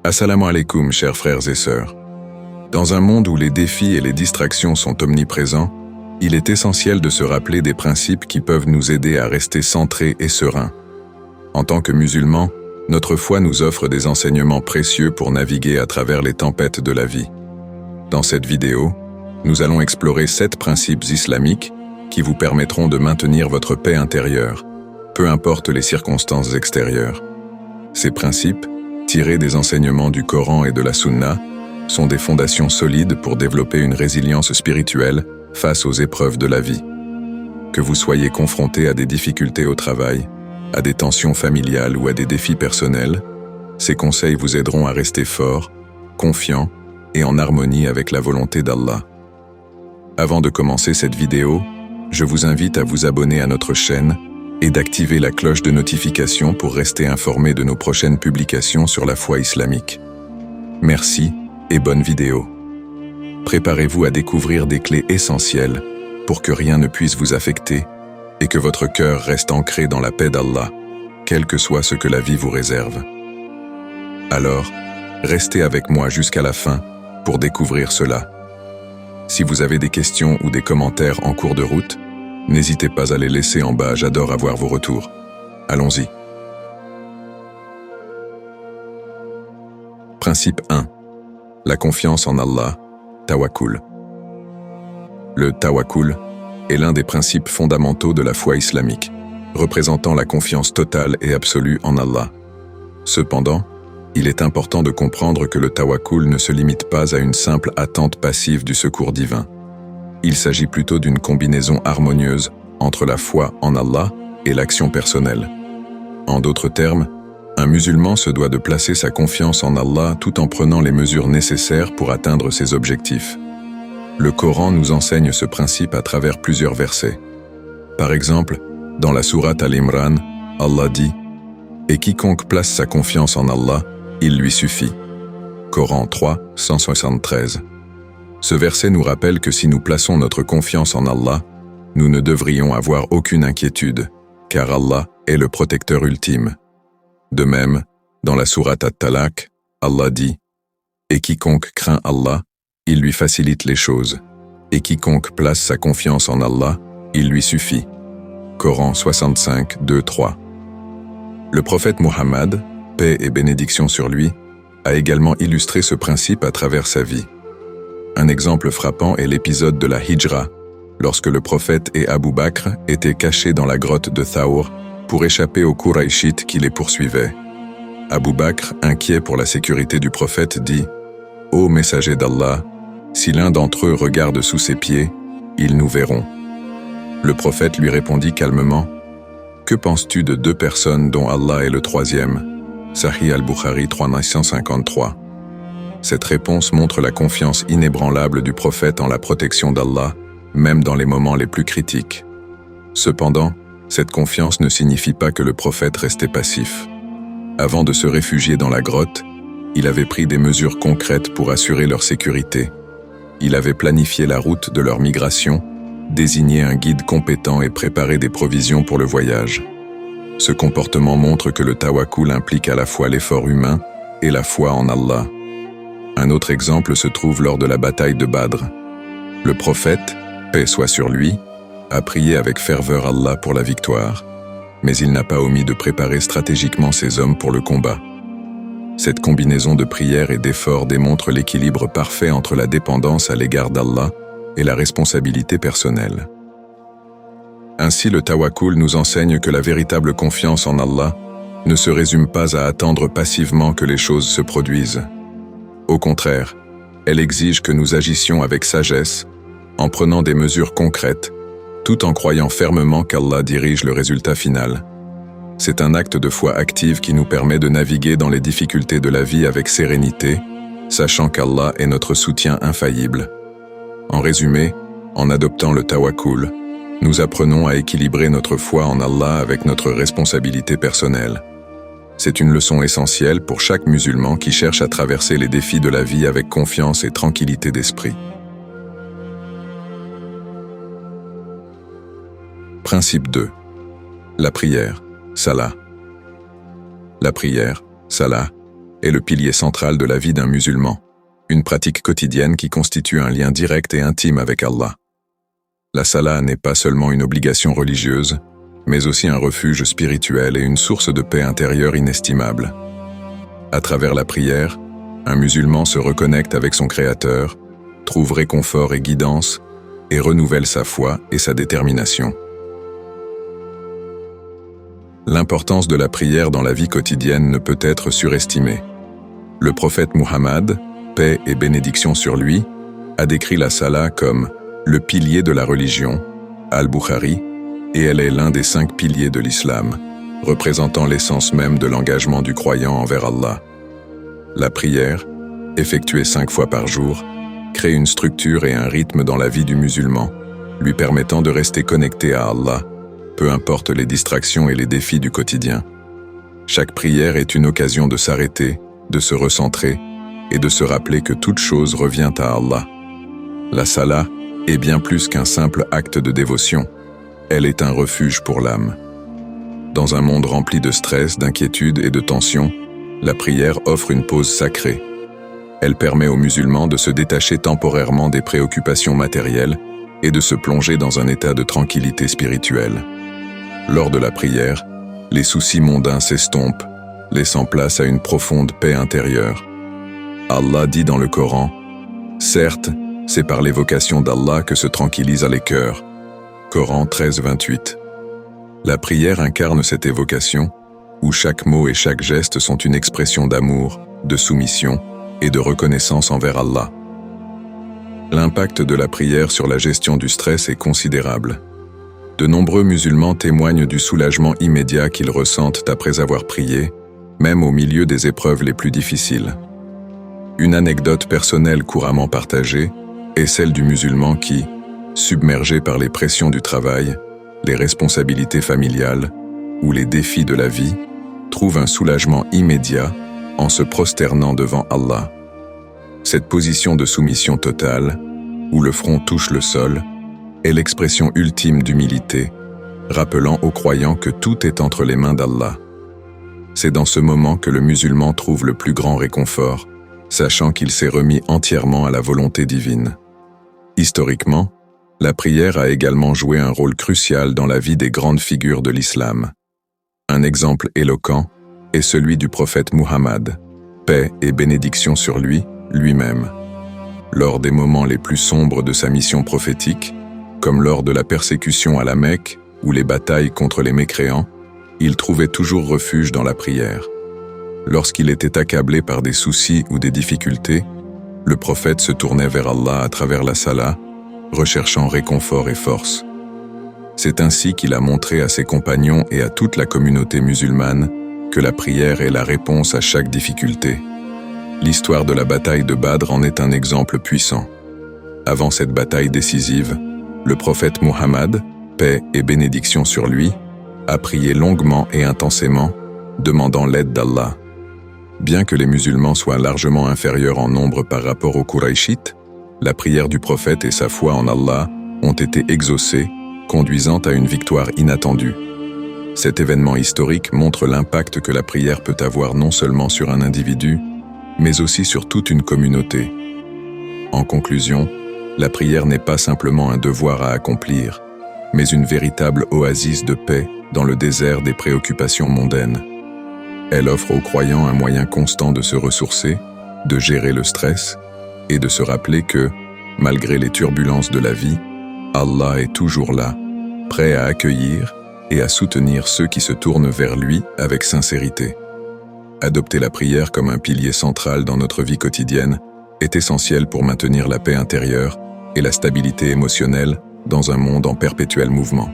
Assalamu alaikum, chers frères et sœurs. Dans un monde où les défis et les distractions sont omniprésents, il est essentiel de se rappeler des principes qui peuvent nous aider à rester centrés et sereins. En tant que musulmans, notre foi nous offre des enseignements précieux pour naviguer à travers les tempêtes de la vie. Dans cette vidéo, nous allons explorer 7 principes islamiques qui vous permettront de maintenir votre paix intérieure, peu importe les circonstances extérieures. Ces principes, tirés des enseignements du Coran et de la Sunna, sont des fondations solides pour développer une résilience spirituelle face aux épreuves de la vie. Que vous soyez confronté à des difficultés au travail, à des tensions familiales ou à des défis personnels, ces conseils vous aideront à rester fort, confiant et en harmonie avec la volonté d'Allah. Avant de commencer cette vidéo, je vous invite à vous abonner à notre chaîne et d'activer la cloche de notification pour rester informé de nos prochaines publications sur la foi islamique. Merci et bonne vidéo. Préparez-vous à découvrir des clés essentielles pour que rien ne puisse vous affecter et que votre cœur reste ancré dans la paix d'Allah, quel que soit ce que la vie vous réserve. Alors, restez avec moi jusqu'à la fin pour découvrir cela. Si vous avez des questions ou des commentaires en cours de route, n'hésitez pas à les laisser en bas, j'adore avoir vos retours. Allons-y. Principe 1. La confiance en Allah, tawakkul. Le tawakkul est l'un des principes fondamentaux de la foi islamique, représentant la confiance totale et absolue en Allah. Cependant, il est important de comprendre que le tawakkul ne se limite pas à une simple attente passive du secours divin. Il s'agit plutôt d'une combinaison harmonieuse entre la foi en Allah et l'action personnelle. En d'autres termes, un musulman se doit de placer sa confiance en Allah tout en prenant les mesures nécessaires pour atteindre ses objectifs. Le Coran nous enseigne ce principe à travers plusieurs versets. Par exemple, dans la sourate Al-Imran, Allah dit « Et quiconque place sa confiance en Allah, il lui suffit » Coran 3, 173. Ce verset nous rappelle que si nous plaçons notre confiance en Allah, nous ne devrions avoir aucune inquiétude, car Allah est le protecteur ultime. De même, dans la sourate At-Talaq, Allah dit « Et quiconque craint Allah, il lui facilite les choses, et quiconque place sa confiance en Allah, il lui suffit. » Coran 65, 2, 3. Le prophète Muhammad, paix et bénédiction sur lui, a également illustré ce principe à travers sa vie. Un exemple frappant est l'épisode de la Hijra, lorsque le prophète et Abu Bakr étaient cachés dans la grotte de Thawr pour échapper aux Qurayshites qui les poursuivaient. Abu Bakr, inquiet pour la sécurité du prophète, dit « Ô messager d'Allah, si l'un d'entre eux regarde sous ses pieds, ils nous verront. » Le prophète lui répondit calmement « Que penses-tu de 2 personnes dont Allah est le 3e » Sahih al-Bukhari 3953. Cette réponse montre la confiance inébranlable du prophète en la protection d'Allah, même dans les moments les plus critiques. Cependant, cette confiance ne signifie pas que le prophète restait passif. Avant de se réfugier dans la grotte, il avait pris des mesures concrètes pour assurer leur sécurité. Il avait planifié la route de leur migration, désigné un guide compétent et préparé des provisions pour le voyage. Ce comportement montre que le tawakkul implique à la fois l'effort humain et la foi en Allah. Un autre exemple se trouve lors de la bataille de Badr. Le prophète, paix soit sur lui, a prié avec ferveur Allah pour la victoire, mais il n'a pas omis de préparer stratégiquement ses hommes pour le combat. Cette combinaison de prière et d'efforts démontre l'équilibre parfait entre la dépendance à l'égard d'Allah et la responsabilité personnelle. Ainsi, le tawakkul nous enseigne que la véritable confiance en Allah ne se résume pas à attendre passivement que les choses se produisent. Au contraire, elle exige que nous agissions avec sagesse, en prenant des mesures concrètes, tout en croyant fermement qu'Allah dirige le résultat final. C'est un acte de foi active qui nous permet de naviguer dans les difficultés de la vie avec sérénité, sachant qu'Allah est notre soutien infaillible. En résumé, en adoptant le tawakkul, nous apprenons à équilibrer notre foi en Allah avec notre responsabilité personnelle. C'est une leçon essentielle pour chaque musulman qui cherche à traverser les défis de la vie avec confiance et tranquillité d'esprit. Principe 2. La prière, salah. La prière, salah, est le pilier central de la vie d'un musulman, une pratique quotidienne qui constitue un lien direct et intime avec Allah. La salat n'est pas seulement une obligation religieuse, mais aussi un refuge spirituel et une source de paix intérieure inestimable. À travers la prière, un musulman se reconnecte avec son Créateur, trouve réconfort et guidance, et renouvelle sa foi et sa détermination. L'importance de la prière dans la vie quotidienne ne peut être surestimée. Le prophète Muhammad, paix et bénédiction sur lui, a décrit la salat comme le pilier de la religion, Al-Bukhari, et elle est l'un des 5 piliers de l'islam, représentant l'essence même de l'engagement du croyant envers Allah. La prière, effectuée 5 fois par jour, crée une structure et un rythme dans la vie du musulman, lui permettant de rester connecté à Allah, peu importe les distractions et les défis du quotidien. Chaque prière est une occasion de s'arrêter, de se recentrer et de se rappeler que toute chose revient à Allah. La salat est bien plus qu'un simple acte de dévotion, elle est un refuge pour l'âme. Dans un monde rempli de stress, d'inquiétude et de tension, la prière offre une pause sacrée. Elle permet aux musulmans de se détacher temporairement des préoccupations matérielles et de se plonger dans un état de tranquillité spirituelle. Lors de la prière, les soucis mondains s'estompent, laissant place à une profonde paix intérieure. Allah dit dans le Coran, « Certes, c'est par l'évocation d'Allah que se tranquillisent les cœurs. » Coran 13, 28. La prière incarne cette évocation, où chaque mot et chaque geste sont une expression d'amour, de soumission et de reconnaissance envers Allah. L'impact de la prière sur la gestion du stress est considérable. De nombreux musulmans témoignent du soulagement immédiat qu'ils ressentent après avoir prié, même au milieu des épreuves les plus difficiles. Une anecdote personnelle couramment partagée est celle du musulman qui, submergé par les pressions du travail, les responsabilités familiales ou les défis de la vie, trouve un soulagement immédiat en se prosternant devant Allah. Cette position de soumission totale, où le front touche le sol, est l'expression ultime d'humilité, rappelant aux croyants que tout est entre les mains d'Allah. C'est dans ce moment que le musulman trouve le plus grand réconfort, sachant qu'il s'est remis entièrement à la volonté divine. Historiquement, la prière a également joué un rôle crucial dans la vie des grandes figures de l'islam. Un exemple éloquent est celui du prophète Muhammad, paix et bénédiction sur lui, lui-même. Lors des moments les plus sombres de sa mission prophétique, comme lors de la persécution à la Mecque ou les batailles contre les mécréants, il trouvait toujours refuge dans la prière. Lorsqu'il était accablé par des soucis ou des difficultés, le prophète se tournait vers Allah à travers la salat, recherchant réconfort et force. C'est ainsi qu'il a montré à ses compagnons et à toute la communauté musulmane que la prière est la réponse à chaque difficulté. L'histoire de la bataille de Badr en est un exemple puissant. Avant cette bataille décisive, le prophète Muhammad, paix et bénédiction sur lui, a prié longuement et intensément, demandant l'aide d'Allah. Bien que les musulmans soient largement inférieurs en nombre par rapport aux Qurayshites, la prière du prophète et sa foi en Allah ont été exaucées, conduisant à une victoire inattendue. Cet événement historique montre l'impact que la prière peut avoir non seulement sur un individu, mais aussi sur toute une communauté. En conclusion, la prière n'est pas simplement un devoir à accomplir, mais une véritable oasis de paix dans le désert des préoccupations mondaines. Elle offre aux croyants un moyen constant de se ressourcer, de gérer le stress et de se rappeler que, malgré les turbulences de la vie, Allah est toujours là, prêt à accueillir et à soutenir ceux qui se tournent vers lui avec sincérité. Adopter la prière comme un pilier central dans notre vie quotidienne est essentiel pour maintenir la paix intérieure et la stabilité émotionnelle dans un monde en perpétuel mouvement.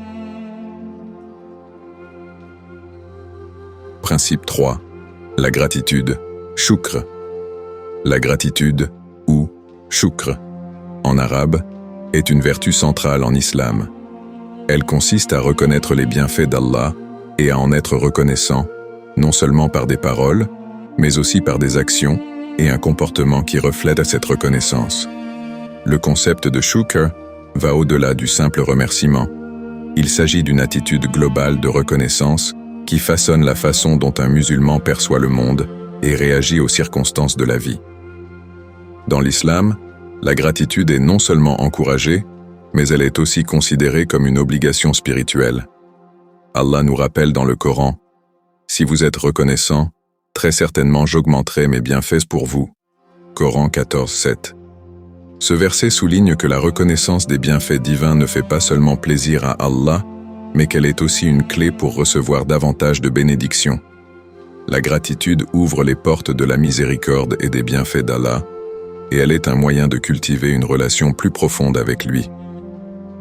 Principe 3. La gratitude, shukr. La gratitude, ou shukr, en arabe, est une vertu centrale en islam. Elle consiste à reconnaître les bienfaits d'Allah et à en être reconnaissant, non seulement par des paroles, mais aussi par des actions et un comportement qui reflètent cette reconnaissance. Le concept de shukr va au-delà du simple remerciement. Il s'agit d'une attitude globale de reconnaissance qui façonne la façon dont un musulman perçoit le monde et réagit aux circonstances de la vie. Dans l'islam, la gratitude est non seulement encouragée, mais elle est aussi considérée comme une obligation spirituelle. Allah nous rappelle dans le Coran « Si vous êtes reconnaissant, très certainement j'augmenterai mes bienfaits pour vous. » Coran 14:7. Ce verset souligne que la reconnaissance des bienfaits divins ne fait pas seulement plaisir à Allah, mais qu'elle est aussi une clé pour recevoir davantage de bénédictions. La gratitude ouvre les portes de la miséricorde et des bienfaits d'Allah, et elle est un moyen de cultiver une relation plus profonde avec lui.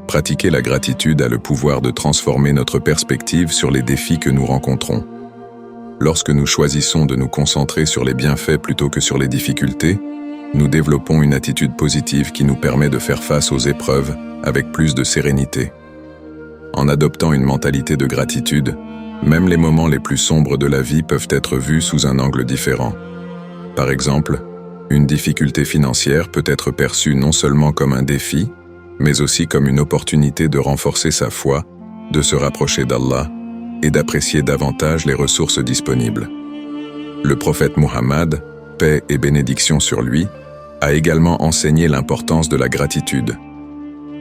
Pratiquer la gratitude a le pouvoir de transformer notre perspective sur les défis que nous rencontrons. Lorsque nous choisissons de nous concentrer sur les bienfaits plutôt que sur les difficultés, nous développons une attitude positive qui nous permet de faire face aux épreuves avec plus de sérénité. En adoptant une mentalité de gratitude, même les moments les plus sombres de la vie peuvent être vus sous un angle différent. Par exemple, une difficulté financière peut être perçue non seulement comme un défi, mais aussi comme une opportunité de renforcer sa foi, de se rapprocher d'Allah et d'apprécier davantage les ressources disponibles. Le prophète Muhammad, paix et bénédiction sur lui, a également enseigné l'importance de la gratitude.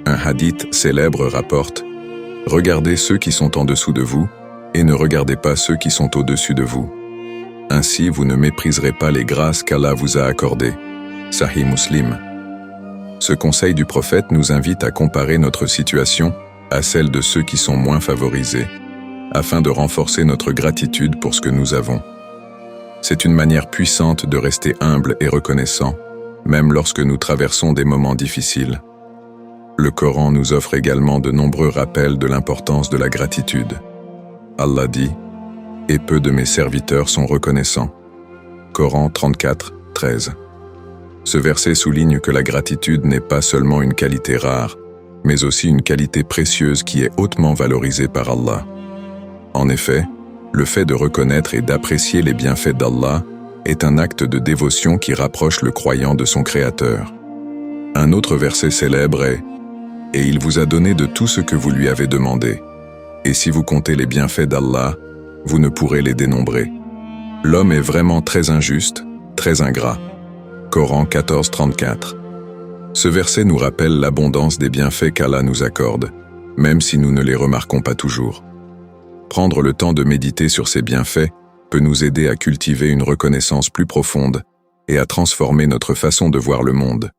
Un hadith célèbre rapporte « Regardez ceux qui sont en dessous de vous et ne regardez pas ceux qui sont au-dessus de vous. Ainsi vous ne mépriserez pas les grâces qu'Allah vous a accordées. » Sahih Muslim. Ce conseil du prophète nous invite à comparer notre situation à celle de ceux qui sont moins favorisés, afin de renforcer notre gratitude pour ce que nous avons. C'est une manière puissante de rester humble et reconnaissant, même lorsque nous traversons des moments difficiles. Le Coran nous offre également de nombreux rappels de l'importance de la gratitude. Allah dit « Et peu de mes serviteurs sont reconnaissants » Coran 34:13. Ce verset souligne que la gratitude n'est pas seulement une qualité rare, mais aussi une qualité précieuse qui est hautement valorisée par Allah. En effet, le fait de reconnaître et d'apprécier les bienfaits d'Allah est un acte de dévotion qui rapproche le croyant de son Créateur. Un autre verset célèbre est « Et il vous a donné de tout ce que vous lui avez demandé. Et si vous comptez les bienfaits d'Allah, vous ne pourrez les dénombrer. L'homme est vraiment très injuste, très ingrat. » Coran 14:34. Ce verset nous rappelle l'abondance des bienfaits qu'Allah nous accorde, même si nous ne les remarquons pas toujours. Prendre le temps de méditer sur ces bienfaits peut nous aider à cultiver une reconnaissance plus profonde et à transformer notre façon de voir le monde.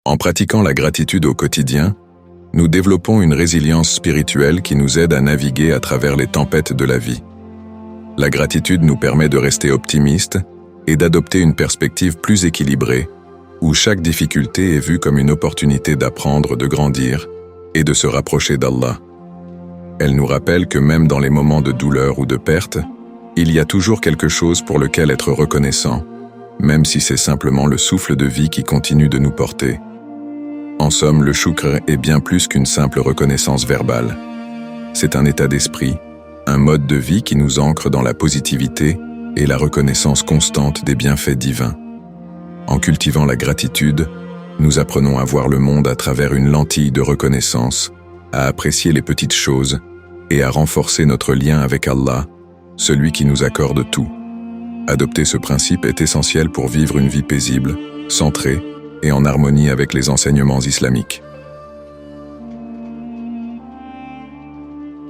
En pratiquant la gratitude au quotidien, nous développons une résilience spirituelle qui nous aide à naviguer à travers les tempêtes de la vie. La gratitude nous permet de rester optimistes et d'adopter une perspective plus équilibrée, où chaque difficulté est vue comme une opportunité d'apprendre, de grandir et de se rapprocher d'Allah. Elle nous rappelle que même dans les moments de douleur ou de perte, il y a toujours quelque chose pour lequel être reconnaissant, même si c'est simplement le souffle de vie qui continue de nous porter. En somme, le shukr est bien plus qu'une simple reconnaissance verbale. C'est un état d'esprit, un mode de vie qui nous ancre dans la positivité et la reconnaissance constante des bienfaits divins. En cultivant la gratitude, nous apprenons à voir le monde à travers une lentille de reconnaissance, à apprécier les petites choses et à renforcer notre lien avec Allah, celui qui nous accorde tout. Adopter ce principe est essentiel pour vivre une vie paisible, centrée et en harmonie avec les enseignements islamiques.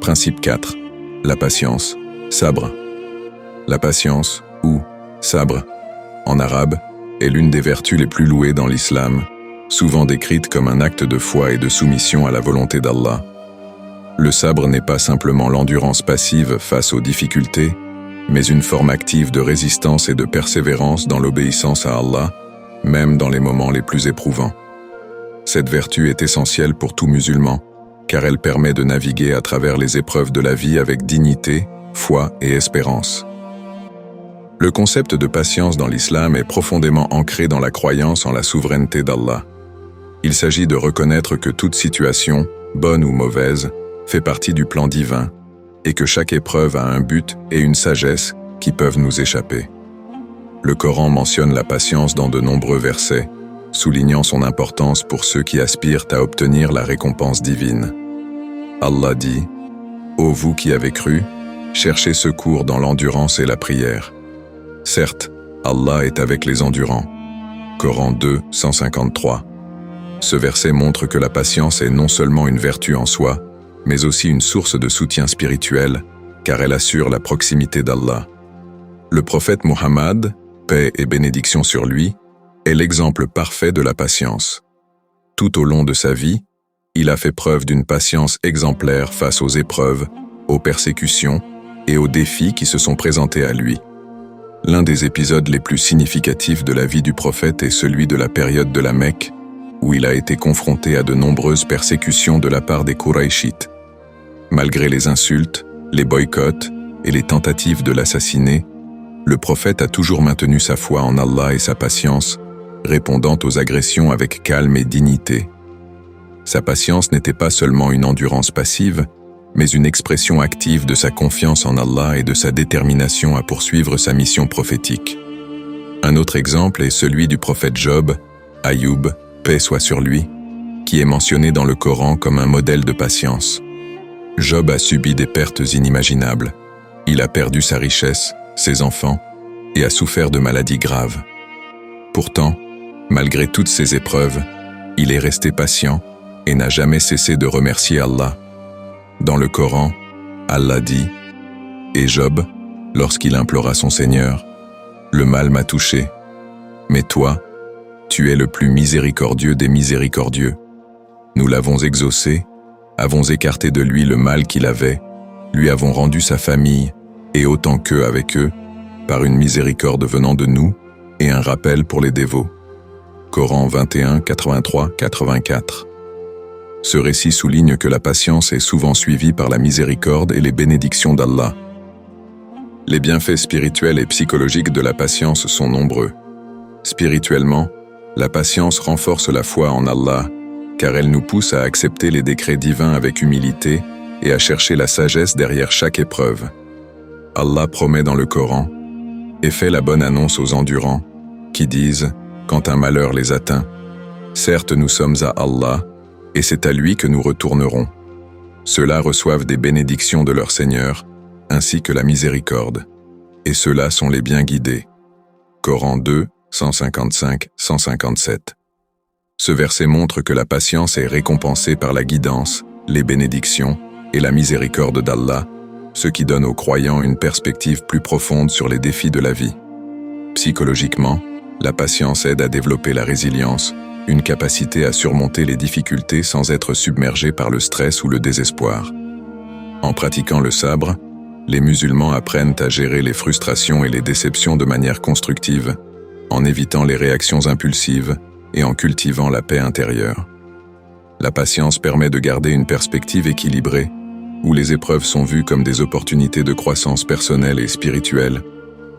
Principe 4. La patience, sabr. La patience, ou sabr, en arabe, est l'une des vertus les plus louées dans l'islam, souvent décrite comme un acte de foi et de soumission à la volonté d'Allah. Le sabre n'est pas simplement l'endurance passive face aux difficultés, mais une forme active de résistance et de persévérance dans l'obéissance à Allah, même dans les moments les plus éprouvants. Cette vertu est essentielle pour tout musulman, car elle permet de naviguer à travers les épreuves de la vie avec dignité, foi et espérance. Le concept de patience dans l'islam est profondément ancré dans la croyance en la souveraineté d'Allah. Il s'agit de reconnaître que toute situation, bonne ou mauvaise, fait partie du plan divin, et que chaque épreuve a un but et une sagesse qui peuvent nous échapper. Le Coran mentionne la patience dans de nombreux versets, soulignant son importance pour ceux qui aspirent à obtenir la récompense divine. Allah dit « Ô vous qui avez cru, cherchez secours dans l'endurance et la prière. » Certes, Allah est avec les endurants. Coran 2, 153. Ce verset montre que la patience est non seulement une vertu en soi, mais aussi une source de soutien spirituel, car elle assure la proximité d'Allah. Le prophète Muhammad, paix et bénédiction sur lui, est l'exemple parfait de la patience. Tout au long de sa vie, il a fait preuve d'une patience exemplaire face aux épreuves, aux persécutions et aux défis qui se sont présentés à lui. L'un des épisodes les plus significatifs de la vie du prophète est celui de la période de la Mecque, où il a été confronté à de nombreuses persécutions de la part des Qurayshites. Malgré les insultes, les boycotts et les tentatives de l'assassiner, le prophète a toujours maintenu sa foi en Allah et sa patience, répondant aux agressions avec calme et dignité. Sa patience n'était pas seulement une endurance passive, mais une expression active de sa confiance en Allah et de sa détermination à poursuivre sa mission prophétique. Un autre exemple est celui du prophète Job, Ayoub, paix soit sur lui, qui est mentionné dans le Coran comme un modèle de patience. Job a subi des pertes inimaginables. Il a perdu sa richesse, ses enfants, et a souffert de maladies graves. Pourtant, malgré toutes ces épreuves, il est resté patient et n'a jamais cessé de remercier Allah. Dans le Coran, Allah dit « Et Job, lorsqu'il implora son Seigneur, « Le mal m'a touché, mais toi, tu es le plus miséricordieux des miséricordieux. Nous l'avons exaucé, avons écarté de lui le mal qu'il avait, lui avons rendu sa famille, et autant qu'eux avec eux, par une miséricorde venant de nous, et un rappel pour les dévots. » Coran 21, 83, 84. Ce récit souligne que la patience est souvent suivie par la miséricorde et les bénédictions d'Allah. Les bienfaits spirituels et psychologiques de la patience sont nombreux. Spirituellement, la patience renforce la foi en Allah, car elle nous pousse à accepter les décrets divins avec humilité et à chercher la sagesse derrière chaque épreuve. Allah promet dans le Coran et fait la bonne annonce aux endurants, qui disent, quand un malheur les atteint, « Certes, nous sommes à Allah, et c'est à lui que nous retournerons. » Ceux-là reçoivent des bénédictions de leur Seigneur, ainsi que la miséricorde, et ceux-là sont les bien guidés. Coran 2, 155-157. Ce verset montre que la patience est récompensée par la guidance, les bénédictions et la miséricorde d'Allah, ce qui donne aux croyants une perspective plus profonde sur les défis de la vie. Psychologiquement, la patience aide à développer la résilience, une capacité à surmonter les difficultés sans être submergé par le stress ou le désespoir. En pratiquant le sabre, les musulmans apprennent à gérer les frustrations et les déceptions de manière constructive, en évitant les réactions impulsives et en cultivant la paix intérieure. La patience permet de garder une perspective équilibrée, où les épreuves sont vues comme des opportunités de croissance personnelle et spirituelle,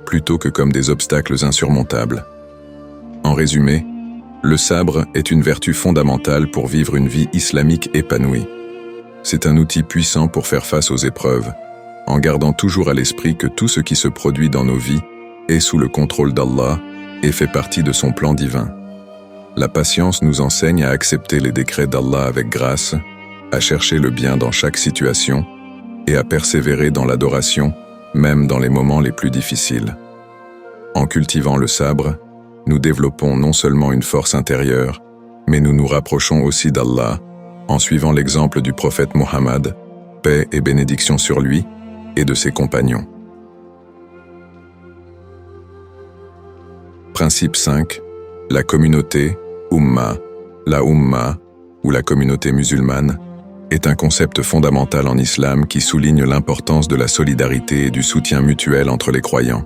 plutôt que comme des obstacles insurmontables. En résumé, le sabre est une vertu fondamentale pour vivre une vie islamique épanouie. C'est un outil puissant pour faire face aux épreuves, en gardant toujours à l'esprit que tout ce qui se produit dans nos vies est sous le contrôle d'Allah et fait partie de son plan divin. La patience nous enseigne à accepter les décrets d'Allah avec grâce, à chercher le bien dans chaque situation et à persévérer dans l'adoration, même dans les moments les plus difficiles. En cultivant le sabre, nous développons non seulement une force intérieure, mais nous nous rapprochons aussi d'Allah, en suivant l'exemple du prophète Muhammad, paix et bénédiction sur lui, et de ses compagnons. Principe 5. La communauté, Ummah, la Ummah, ou la communauté musulmane, est un concept fondamental en islam qui souligne l'importance de la solidarité et du soutien mutuel entre les croyants.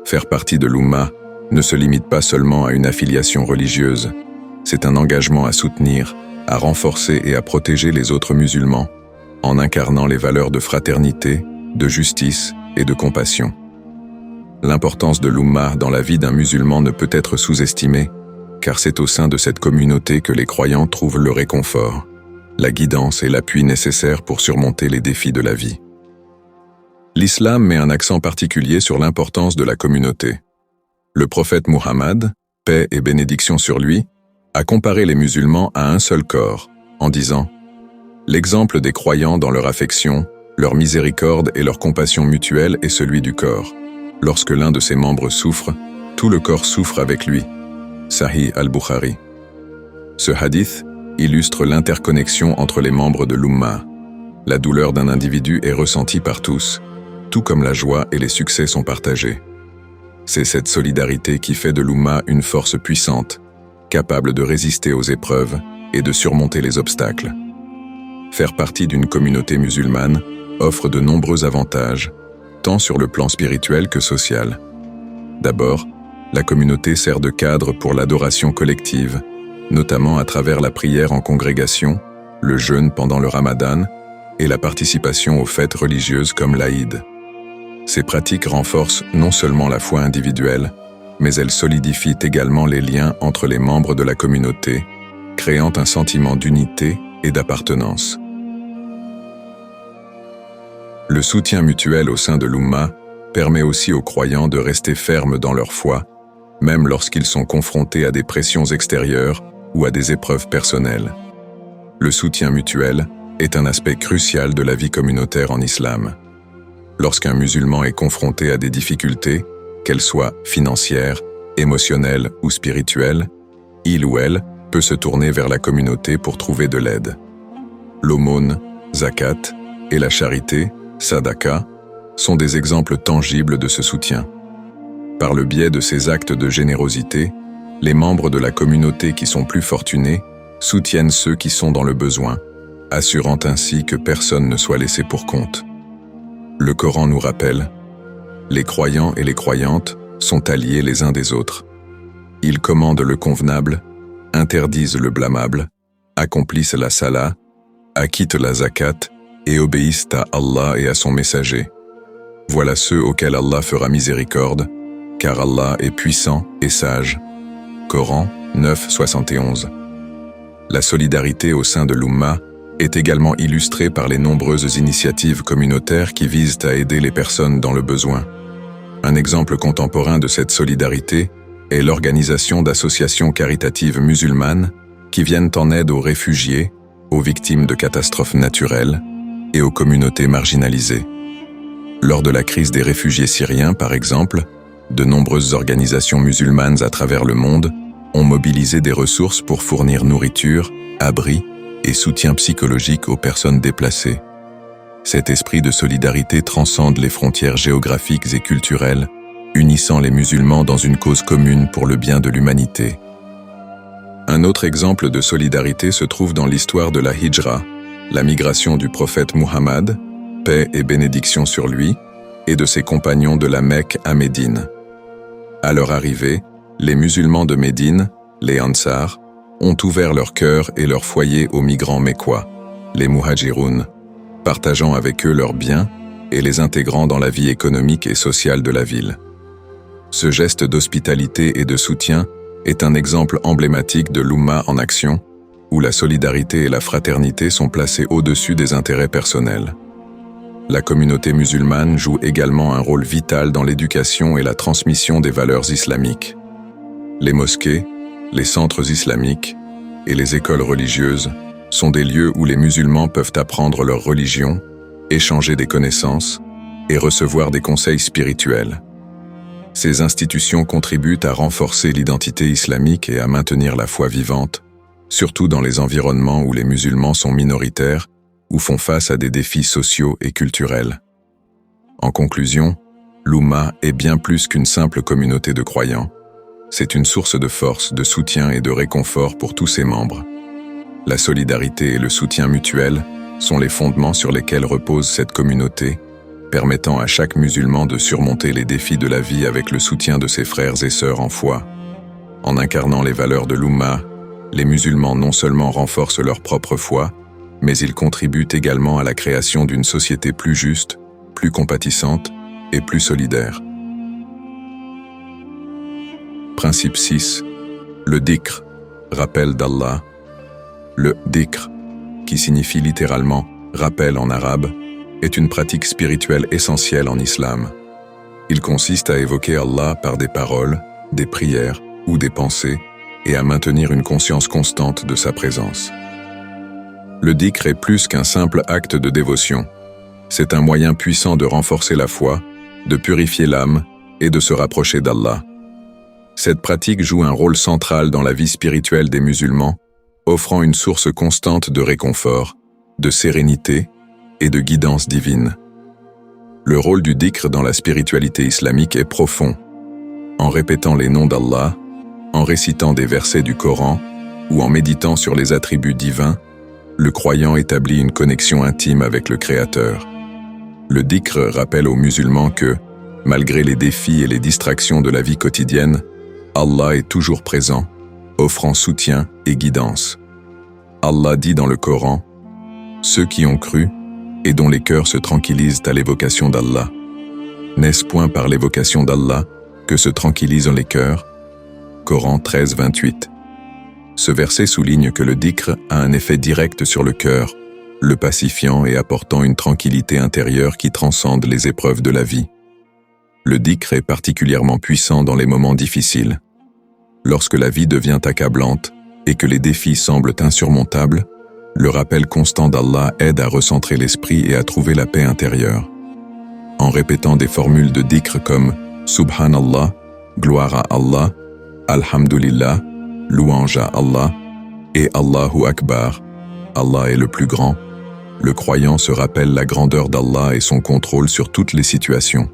Faire partie de l'Ummah ne se limite pas seulement à une affiliation religieuse, c'est un engagement à soutenir, à renforcer et à protéger les autres musulmans, en incarnant les valeurs de fraternité, de justice et de compassion. L'importance de l'Ummah dans la vie d'un musulman ne peut être sous-estimée, car c'est au sein de cette communauté que les croyants trouvent le réconfort, la guidance et l'appui nécessaires pour surmonter les défis de la vie. L'islam met un accent particulier sur l'importance de la communauté. Le prophète Muhammad, paix et bénédiction sur lui, a comparé les musulmans à un seul corps, en disant « L'exemple des croyants dans leur affection, leur miséricorde et leur compassion mutuelle est celui du corps. Lorsque l'un de ses membres souffre, tout le corps souffre avec lui. Sahih al-Bukhari. Ce hadith illustre l'interconnexion entre les membres de l'Ummah. La douleur d'un individu est ressentie par tous, tout comme la joie et les succès sont partagés. C'est cette solidarité qui fait de l'Ummah une force puissante, capable de résister aux épreuves et de surmonter les obstacles. Faire partie d'une communauté musulmane offre de nombreux avantages, tant sur le plan spirituel que social. D'abord, la communauté sert de cadre pour l'adoration collective, notamment à travers la prière en congrégation, le jeûne pendant le Ramadan et la participation aux fêtes religieuses comme l'Aïd. Ces pratiques renforcent non seulement la foi individuelle, mais elles solidifient également les liens entre les membres de la communauté, créant un sentiment d'unité et d'appartenance. Le soutien mutuel au sein de l'Ummah permet aussi aux croyants de rester fermes dans leur foi, même lorsqu'ils sont confrontés à des pressions extérieures ou à des épreuves personnelles. Le soutien mutuel est un aspect crucial de la vie communautaire en islam. Lorsqu'un musulman est confronté à des difficultés, qu'elles soient financières, émotionnelles ou spirituelles, il ou elle peut se tourner vers la communauté pour trouver de l'aide. L'aumône, zakat, et la charité, sadaqa, sont des exemples tangibles de ce soutien. Par le biais de ces actes de générosité, les membres de la communauté qui sont plus fortunés soutiennent ceux qui sont dans le besoin, assurant ainsi que personne ne soit laissé pour compte. Le Coran nous rappelle : les croyants et les croyantes sont alliés les uns des autres. Ils commandent le convenable, interdisent le blâmable, accomplissent la salah, acquittent la zakat et obéissent à Allah et à son messager. Voilà ceux auxquels Allah fera miséricorde, car Allah est puissant et sage. Coran 9:71. La solidarité au sein de l'Ummah est également illustrée par les nombreuses initiatives communautaires qui visent à aider les personnes dans le besoin. Un exemple contemporain de cette solidarité est l'organisation d'associations caritatives musulmanes qui viennent en aide aux réfugiés, aux victimes de catastrophes naturelles et aux communautés marginalisées. Lors de la crise des réfugiés syriens, par exemple, de nombreuses organisations musulmanes à travers le monde ont mobilisé des ressources pour fournir nourriture, abri et soutien psychologique aux personnes déplacées. Cet esprit de solidarité transcende les frontières géographiques et culturelles, unissant les musulmans dans une cause commune pour le bien de l'humanité. Un autre exemple de solidarité se trouve dans l'histoire de la Hijra, la migration du prophète Muhammad, paix et bénédiction sur lui, et de ses compagnons de la Mecque à Médine. À leur arrivée, les musulmans de Médine, les Ansar, ont ouvert leur cœur et leur foyer aux migrants mécois, les Muhajiroun, partageant avec eux leurs biens et les intégrant dans la vie économique et sociale de la ville. Ce geste d'hospitalité et de soutien est un exemple emblématique de l'Ummah en action, où la solidarité et la fraternité sont placées au-dessus des intérêts personnels. La communauté musulmane joue également un rôle vital dans l'éducation et la transmission des valeurs islamiques. Les mosquées, les centres islamiques et les écoles religieuses sont des lieux où les musulmans peuvent apprendre leur religion, échanger des connaissances et recevoir des conseils spirituels. Ces institutions contribuent à renforcer l'identité islamique et à maintenir la foi vivante, surtout dans les environnements où les musulmans sont minoritaires ou font face à des défis sociaux et culturels. En conclusion, l'Ummah est bien plus qu'une simple communauté de croyants. C'est une source de force, de soutien et de réconfort pour tous ses membres. La solidarité et le soutien mutuel sont les fondements sur lesquels repose cette communauté, permettant à chaque musulman de surmonter les défis de la vie avec le soutien de ses frères et sœurs en foi. En incarnant les valeurs de l'Ummah, les musulmans non seulement renforcent leur propre foi, mais ils contribuent également à la création d'une société plus juste, plus compatissante et plus solidaire. Principe 6. Le dhikr, rappel d'Allah. Le dhikr, qui signifie littéralement « rappel » en arabe, est une pratique spirituelle essentielle en islam. Il consiste à évoquer Allah par des paroles, des prières ou des pensées et à maintenir une conscience constante de sa présence. Le dhikr est plus qu'un simple acte de dévotion. C'est un moyen puissant de renforcer la foi, de purifier l'âme et de se rapprocher d'Allah. Cette pratique joue un rôle central dans la vie spirituelle des musulmans, offrant une source constante de réconfort, de sérénité et de guidance divine. Le rôle du dhikr dans la spiritualité islamique est profond. En répétant les noms d'Allah, en récitant des versets du Coran ou en méditant sur les attributs divins, le croyant établit une connexion intime avec le Créateur. Le dhikr rappelle aux musulmans que, malgré les défis et les distractions de la vie quotidienne, Allah est toujours présent, offrant soutien et guidance. Allah dit dans le Coran, « Ceux qui ont cru et dont les cœurs se tranquillisent à l'évocation d'Allah. N'est-ce point par l'évocation d'Allah que se tranquillisent les cœurs ?» Coran 13, 28. Ce verset souligne que le dhikr a un effet direct sur le cœur, le pacifiant et apportant une tranquillité intérieure qui transcende les épreuves de la vie. Le dhikr est particulièrement puissant dans les moments difficiles. Lorsque la vie devient accablante et que les défis semblent insurmontables, le rappel constant d'Allah aide à recentrer l'esprit et à trouver la paix intérieure. En répétant des formules de dhikr comme « Subhanallah »,« Gloire à Allah »,« Alhamdulillah »,« Louange à Allah » et « Allahu Akbar », Allah est le plus grand, le croyant se rappelle la grandeur d'Allah et son contrôle sur toutes les situations.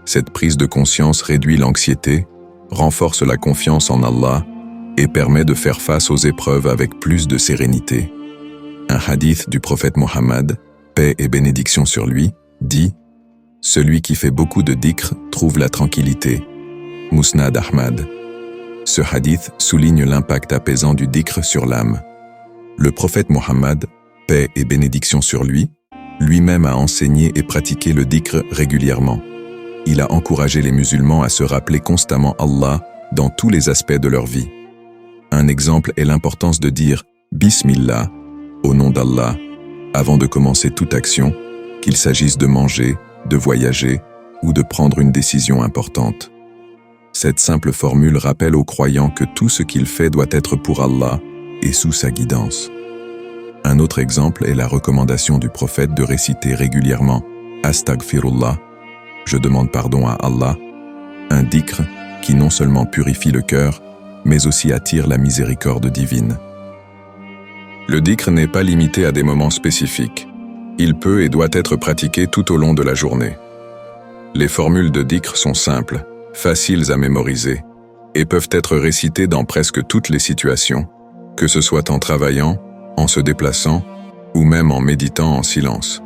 Cette prise de conscience réduit l'anxiété, renforce la confiance en Allah et permet de faire face aux épreuves avec plus de sérénité. Un hadith du prophète Mohammed, paix et bénédiction sur lui, dit « Celui qui fait beaucoup de dhikr trouve la tranquillité. » Musnad Ahmad. Ce hadith souligne l'impact apaisant du dhikr sur l'âme. Le prophète Mohammed, paix et bénédiction sur lui, lui-même a enseigné et pratiqué le dhikr régulièrement. Il a encouragé les musulmans à se rappeler constamment Allah dans tous les aspects de leur vie. Un exemple est l'importance de dire « Bismillah » au nom d'Allah, avant de commencer toute action, qu'il s'agisse de manger, de voyager ou de prendre une décision importante. Cette simple formule rappelle aux croyants que tout ce qu'il fait doit être pour Allah et sous sa guidance. Un autre exemple est la recommandation du prophète de réciter régulièrement « Astaghfirullah », je demande pardon à Allah, un dhikr qui non seulement purifie le cœur, mais aussi attire la miséricorde divine. Le dhikr n'est pas limité à des moments spécifiques. Il peut et doit être pratiqué tout au long de la journée. Les formules de dhikr sont simples, faciles à mémoriser, et peuvent être récitées dans presque toutes les situations, que ce soit en travaillant, en se déplaçant, ou même en méditant en silence.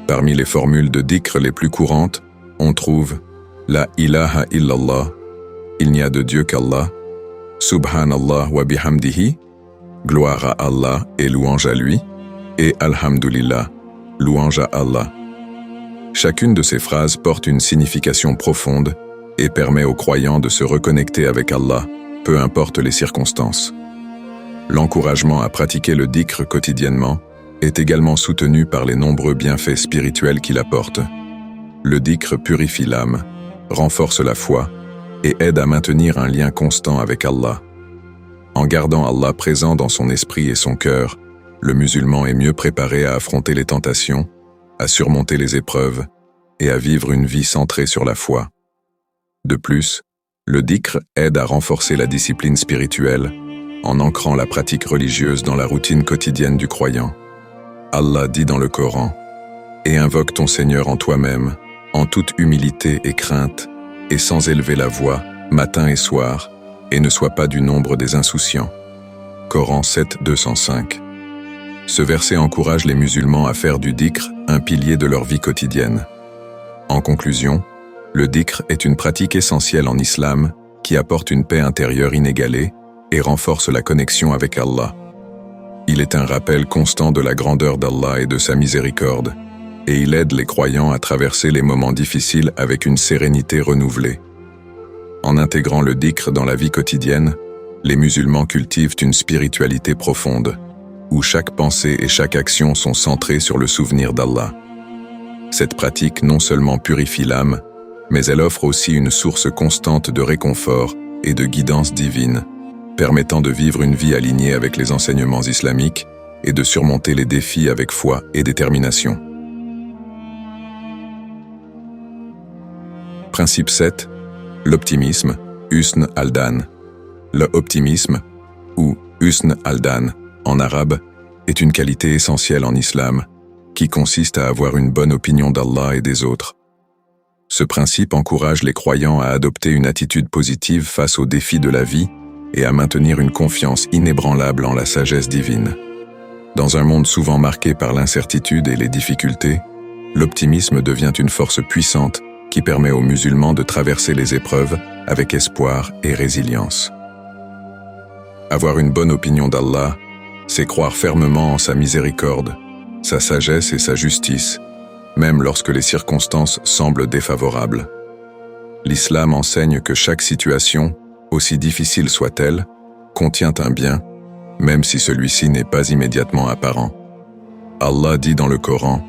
Parmi les formules de dhikr les plus courantes, on trouve la ilaha illallah, il n'y a de Dieu qu'Allah, subhanallah wa bihamdihi, gloire à Allah et louange à lui, et alhamdulillah, louange à Allah. Chacune de ces phrases porte une signification profonde et permet aux croyants de se reconnecter avec Allah, peu importe les circonstances. L'encouragement à pratiquer le dhikr quotidiennement est également soutenu par les nombreux bienfaits spirituels qu'il apporte. Le dhikr purifie l'âme, renforce la foi et aide à maintenir un lien constant avec Allah. En gardant Allah présent dans son esprit et son cœur, le musulman est mieux préparé à affronter les tentations, à surmonter les épreuves et à vivre une vie centrée sur la foi. De plus, le dhikr aide à renforcer la discipline spirituelle en ancrant la pratique religieuse dans la routine quotidienne du croyant. Allah dit dans le Coran « Et invoque ton Seigneur en toi-même, en toute humilité et crainte, et sans élever la voix, matin et soir, et ne sois pas du nombre des insouciants. » Coran 7, 205. Ce verset encourage les musulmans à faire du dhikr un pilier de leur vie quotidienne. En conclusion, le dhikr est une pratique essentielle en islam qui apporte une paix intérieure inégalée et renforce la connexion avec Allah. Il est un rappel constant de la grandeur d'Allah et de sa miséricorde, et il aide les croyants à traverser les moments difficiles avec une sérénité renouvelée. En intégrant le dhikr dans la vie quotidienne, les musulmans cultivent une spiritualité profonde, où chaque pensée et chaque action sont centrées sur le souvenir d'Allah. Cette pratique non seulement purifie l'âme, mais elle offre aussi une source constante de réconfort et de guidance divine, permettant de vivre une vie alignée avec les enseignements islamiques et de surmonter les défis avec foi et détermination. Principe 7. L'optimisme, Husn al-Dan. L'optimisme, ou Husn al-Dan, en arabe, est une qualité essentielle en islam, qui consiste à avoir une bonne opinion d'Allah et des autres. Ce principe encourage les croyants à adopter une attitude positive face aux défis de la vie et à maintenir une confiance inébranlable en la sagesse divine. Dans un monde souvent marqué par l'incertitude et les difficultés, l'optimisme devient une force puissante qui permet aux musulmans de traverser les épreuves avec espoir et résilience. Avoir une bonne opinion d'Allah, c'est croire fermement en sa miséricorde, sa sagesse et sa justice, même lorsque les circonstances semblent défavorables. L'islam enseigne que chaque situation, aussi difficile soit-elle, contient un bien, même si celui-ci n'est pas immédiatement apparent. Allah dit dans le Coran: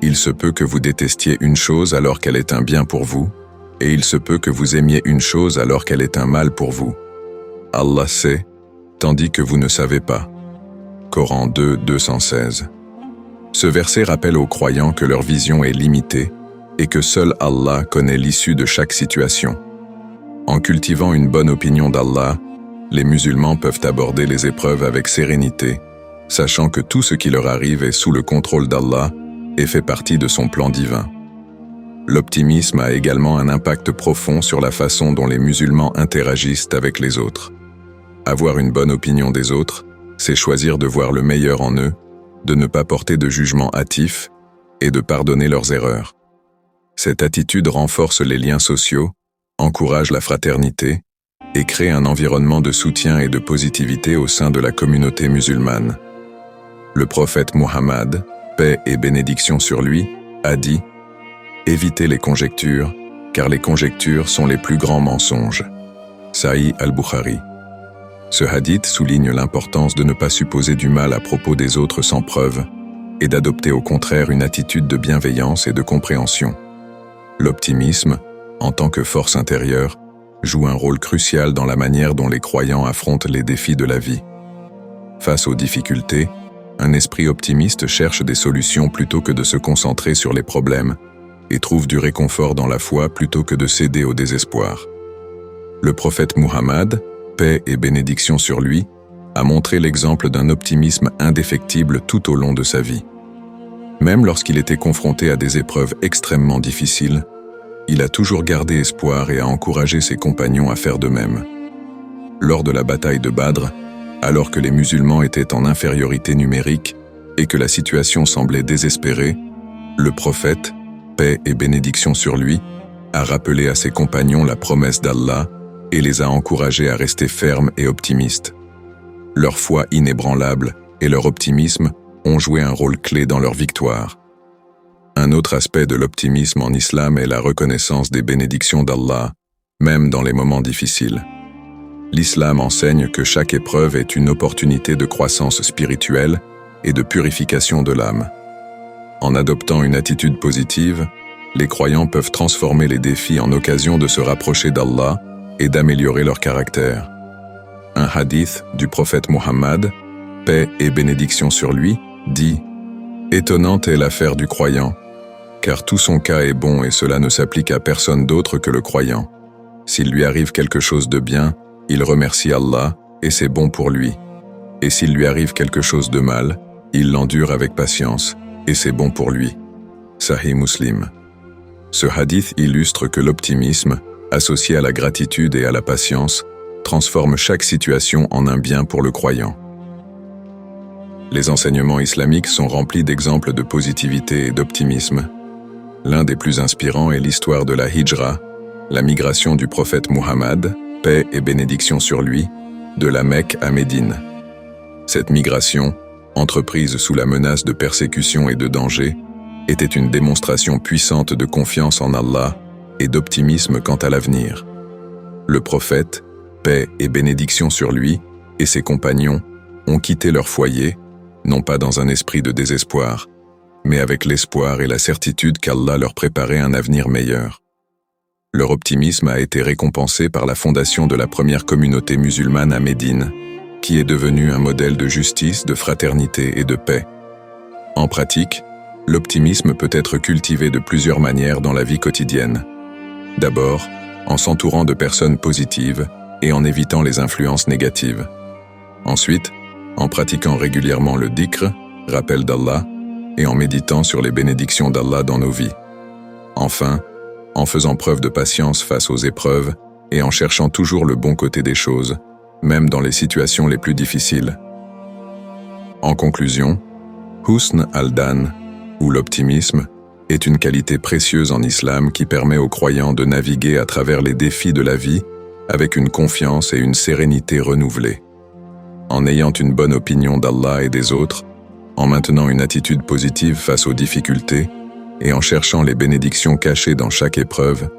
« Il se peut que vous détestiez une chose alors qu'elle est un bien pour vous, et il se peut que vous aimiez une chose alors qu'elle est un mal pour vous. Allah sait, tandis que vous ne savez pas. » Coran 2, 216. Ce verset rappelle aux croyants que leur vision est limitée et que seul Allah connaît l'issue de chaque situation. En cultivant une bonne opinion d'Allah, les musulmans peuvent aborder les épreuves avec sérénité, sachant que tout ce qui leur arrive est sous le contrôle d'Allah et fait partie de son plan divin. L'optimisme a également un impact profond sur la façon dont les musulmans interagissent avec les autres. Avoir une bonne opinion des autres, c'est choisir de voir le meilleur en eux, de ne pas porter de jugement hâtif et de pardonner leurs erreurs. Cette attitude renforce les liens sociaux, encourage la fraternité et crée un environnement de soutien et de positivité au sein de la communauté musulmane. Le prophète Muhammad, paix et bénédiction sur lui, a dit « Évitez les conjectures, car les conjectures sont les plus grands mensonges. » Sahih al-Bukhari. Ce hadith souligne l'importance de ne pas supposer du mal à propos des autres sans preuve et d'adopter au contraire une attitude de bienveillance et de compréhension. L'optimisme, en tant que force intérieure, joue un rôle crucial dans la manière dont les croyants affrontent les défis de la vie. Face aux difficultés, un esprit optimiste cherche des solutions plutôt que de se concentrer sur les problèmes et trouve du réconfort dans la foi plutôt que de céder au désespoir. Le prophète Muhammad, paix et bénédiction sur lui, a montré l'exemple d'un optimisme indéfectible tout au long de sa vie. Même lorsqu'il était confronté à des épreuves extrêmement difficiles, il a toujours gardé espoir et a encouragé ses compagnons à faire de même. Lors de la bataille de Badr, alors que les musulmans étaient en infériorité numérique et que la situation semblait désespérée, le prophète, paix et bénédiction sur lui, a rappelé à ses compagnons la promesse d'Allah et les a encouragés à rester fermes et optimistes. Leur foi inébranlable et leur optimisme ont joué un rôle clé dans leur victoire. Un autre aspect de l'optimisme en islam est la reconnaissance des bénédictions d'Allah, même dans les moments difficiles. L'islam enseigne que chaque épreuve est une opportunité de croissance spirituelle et de purification de l'âme. En adoptant une attitude positive, les croyants peuvent transformer les défis en occasion de se rapprocher d'Allah et d'améliorer leur caractère. Un hadith du prophète Muhammad, paix et bénédiction sur lui, dit « Étonnante est l'affaire du croyant, car tout son cas est bon et cela ne s'applique à personne d'autre que le croyant. S'il lui arrive quelque chose de bien, il remercie Allah et c'est bon pour lui. Et s'il lui arrive quelque chose de mal, il l'endure avec patience et c'est bon pour lui. » Sahih Muslim. Ce hadith illustre que l'optimisme, associé à la gratitude et à la patience, transforme chaque situation en un bien pour le croyant. Les enseignements islamiques sont remplis d'exemples de positivité et d'optimisme. L'un des plus inspirants est l'histoire de la Hijra, la migration du prophète Muhammad, paix et bénédiction sur lui, de la Mecque à Médine. Cette migration, entreprise sous la menace de persécution et de danger, était une démonstration puissante de confiance en Allah et d'optimisme quant à l'avenir. Le prophète, paix et bénédiction sur lui, et ses compagnons ont quitté leur foyer, non pas dans un esprit de désespoir, mais avec l'espoir et la certitude qu'Allah leur préparait un avenir meilleur. Leur optimisme a été récompensé par la fondation de la première communauté musulmane à Médine, qui est devenue un modèle de justice, de fraternité et de paix. En pratique, l'optimisme peut être cultivé de plusieurs manières dans la vie quotidienne. D'abord, en s'entourant de personnes positives et en évitant les influences négatives. Ensuite, en pratiquant régulièrement le dhikr, rappel d'Allah, et en méditant sur les bénédictions d'Allah dans nos vies. Enfin, en faisant preuve de patience face aux épreuves et en cherchant toujours le bon côté des choses, même dans les situations les plus difficiles. En conclusion, Husn al-Dan, ou l'optimisme, est une qualité précieuse en islam qui permet aux croyants de naviguer à travers les défis de la vie avec une confiance et une sérénité renouvelées. En ayant une bonne opinion d'Allah et des autres, en maintenant une attitude positive face aux difficultés et en cherchant les bénédictions cachées dans chaque épreuve,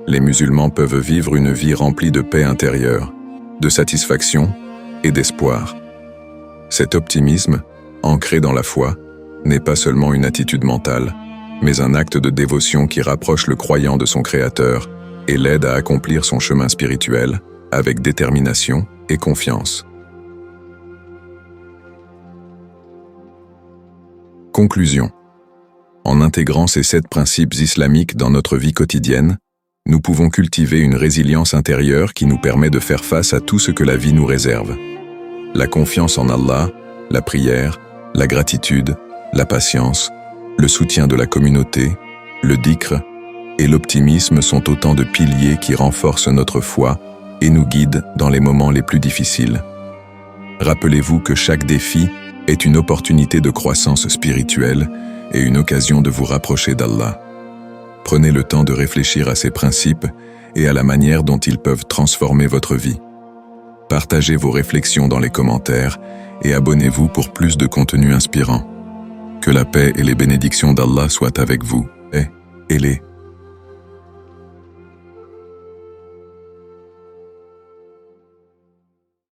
les musulmans peuvent vivre une vie remplie de paix intérieure, de satisfaction et d'espoir. Cet optimisme, ancré dans la foi, n'est pas seulement une attitude mentale, mais un acte de dévotion qui rapproche le croyant de son Créateur et l'aide à accomplir son chemin spirituel avec détermination et confiance. Conclusion. En intégrant ces 7 principes islamiques dans notre vie quotidienne, nous pouvons cultiver une résilience intérieure qui nous permet de faire face à tout ce que la vie nous réserve. La confiance en Allah, la prière, la gratitude, la patience, le soutien de la communauté, le dhikr et l'optimisme sont autant de piliers qui renforcent notre foi et nous guident dans les moments les plus difficiles. Rappelez-vous que chaque défi est une opportunité de croissance spirituelle et une occasion de vous rapprocher d'Allah. Prenez le temps de réfléchir à ces principes et à la manière dont ils peuvent transformer votre vie. Partagez vos réflexions dans les commentaires et abonnez-vous pour plus de contenu inspirant. Que la paix et les bénédictions d'Allah soient avec vous et les